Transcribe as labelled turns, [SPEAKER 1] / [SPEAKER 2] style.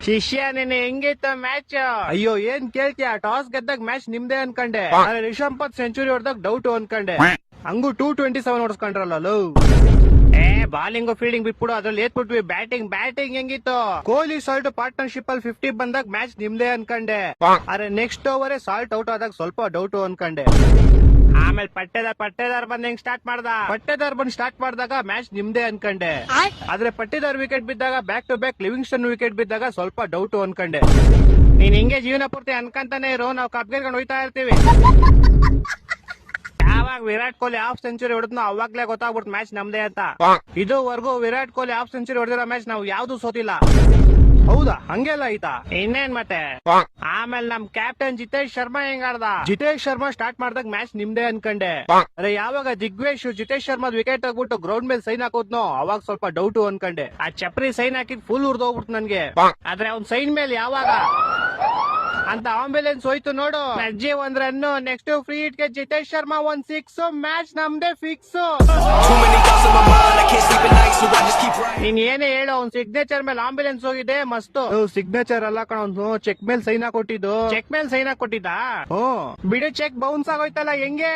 [SPEAKER 1] ಶಿಷ್ಯ ನೀನೆ ಹೆಂಗಿತ್ತು ಮ್ಯಾಚ್? ಅಯ್ಯೋ ಏನ್ ಕೇಳ್ತೀಯ, ಟಾಸ್ ಗೆದ್ದಾಗ ಮ್ಯಾಚ್ ನಿಮ್ದೇ ಅನ್ಕಂಡೆ. ರಿಷಬ್ ಪಂತ್ ಸೆಂಚುರಿ ಹೊಡೆದಾಗ ಡೌಟ್ ಅನ್ಕಂಡೆ. ಹಂಗು 227 ಹೊಡ್ಸ್ಕೊಂಡ್ರಲ್ಲ. ಬಾಲಿಂಗ್ ಫೀಲ್ಡಿಂಗ್ ಬಿಟ್ಬಿಡು, ಅದ್ರಲ್ಲಿ ಏತ್ಬಿಟ್ವಿ. ಬ್ಯಾಟಿಂಗ್ ಹೆಂಗಿತ್ತು? ಕೊಹ್ಲಿ ಸಾಲ್ಟ್ ಪಾರ್ಟ್ನರ್ಶಿಪ್ ಅಲ್ಲಿ 50 ಬಂದಾಗ ಮ್ಯಾಚ್ ನಿಮ್ದೇ ಅನ್ಕಂಡೆ. ಆದ್ರೆ ನೆಕ್ಸ್ಟ್ ಓವರ್ ಸಾಲ್ಟ್ ಔಟ್ ಆದಾಗ ಸ್ವಲ್ಪ ಡೌಟ್ ಅನ್ಕಂಡೆ. ಆಮೇಲೆ ಪಟ್ಟೇದಾರ್ ಬಂದ್ ಹೆಂಗ್ ಸ್ಟಾರ್ಟ್ ಮಾಡಿದಾಗ ಮ್ಯಾಚ್ ನಿಮ್ದೇ ಅನ್ಕಂಡೆ. ಆದ್ರೆ ಪಟ್ಟೇದಾರ್ ವಿಕೆಟ್ ಬಿದ್ದಾಗ back to back Livingstone wicket ಬಿದ್ದಾಗ ಸ್ವಲ್ಪ ಡೌಟ್ ಅನ್ಕಂಡೆ. ನೀನ್ ಹಿಂಗೆ ಜೀವನ ಪೂರ್ತಿ ಅನ್ಕಂತಾನೆ ಇರೋ, ನಾವು ಕಪ್ ಗೆಲ್ಕೊಂಡು ಹೋಯ್ತಾ ಇರ್ತೀವಿ. ಯಾವಾಗ ವಿರಾಟ್ ಕೊಹ್ಲಿ ಹಾಫ್ ಸೆಂಚುರಿ ಹೊಡೆದ್ನೋ ಅವಾಗ್ಲೇ ಗೊತ್ತಾಗ್ಬಿಡ್ತು ಮ್ಯಾಚ್ ನಮ್ದೇ ಅಂತ. ಇದುವರೆಗೂ ವಿರಾಟ್ ಕೊಹ್ಲಿ ಹಾಫ್ ಸೆಂಚುರಿ ಹೊಡೆದಿರೋ ಮ್ಯಾಚ್ ನಾವು ಯಾವ್ದು ಸೋತಿಲ್ಲ. ಹೌದಾ? ಹಂಗೆಲ್ಲ ಆಯ್ತಾ? ಇನ್ನೇನ್ ಮತ್ತೆ. ಆಮೇಲೆ ನಮ್ ಕ್ಯಾಪ್ಟನ್ ಜಿತೇಶ್ ಶರ್ಮಾ ಹೆಂಗ್ ಆಡ್ದ? ಜಿತೇಶ್ ಶರ್ಮಾ ಸ್ಟಾರ್ಟ್ ಮಾಡ್ದಾಗ ಮ್ಯಾಚ್ ನಿಮ್ದೇ ಅನ್ಕಂಡೆ. ಅರೆ ಯಾವಾಗ ದಿಗ್ವೇಶ್ ಜಿತೇಶ್ ಶರ್ಮಾ ವಿಕೆಟ್ ತಗ್ಬಿಟ್ಟು ಗ್ರೌಂಡ್ ಮೇಲೆ ಸೈನ್ ಹಾಕೋದ್ನೋ ಅವಾಗ ಸ್ವಲ್ಪ ಡೌಟ್ ಅನ್ಕಂಡೆ. ಆ ಚಪ್ರಿ ಸೈನ್ ಹಾಕಿದ್ ಫುಲ್ ಉರ್ದೋಗ್ಬಿಡ್ತು ನನ್ಗೆ. ಆದ್ರೆ ಅವ್ನ್ ಸೈನ್ ಮೇಲೆ ಯಾವಾಗ ಅಂತ ಆಂಬ್ಯುಲೆನ್ಸ್ ಹೋಯ್ತು ನೋಡು. ಅಜ್ಜಿ 1 ರನ್, ನೆಕ್ಸ್ಟ್ ಫ್ರೀ ಹಿಟ್ ಗೆ ಜಿತೇಶ್ ಶರ್ಮಾ 1 6, ಮ್ಯಾಚ್ ನಮ್ದೇ ಫಿಕ್ಸ್. ನೀನ್ ಏನೇ ಹೇಳು, ಅವ್ನ್ ಸಿಗ್ನೇಚರ್ ಮೇಲೆ ಆಂಬ್ಯುಲೆನ್ಸ್ ಹೋಗಿದೆ ಮಸ್ತ್. ಸಿಗ್ನೇಚರ್ ಅಲ್ಲ ಕಣ, ಅವ್ನು ಚೆಕ್ ಮೇಲೆ ಸೈನ್ ಹಾಕೊಟ್ಟಿದ್ದು. ಚೆಕ್ ಮೇಲೆ ಸೈನ್ ಹಾಕೊಟ್ಟಿದ್ದ? ಬಿಡು, ಚೆಕ್ ಬೌನ್ಸ್ ಆಗೋಯ್ತಲ್ಲ ಹೆಂಗೆ?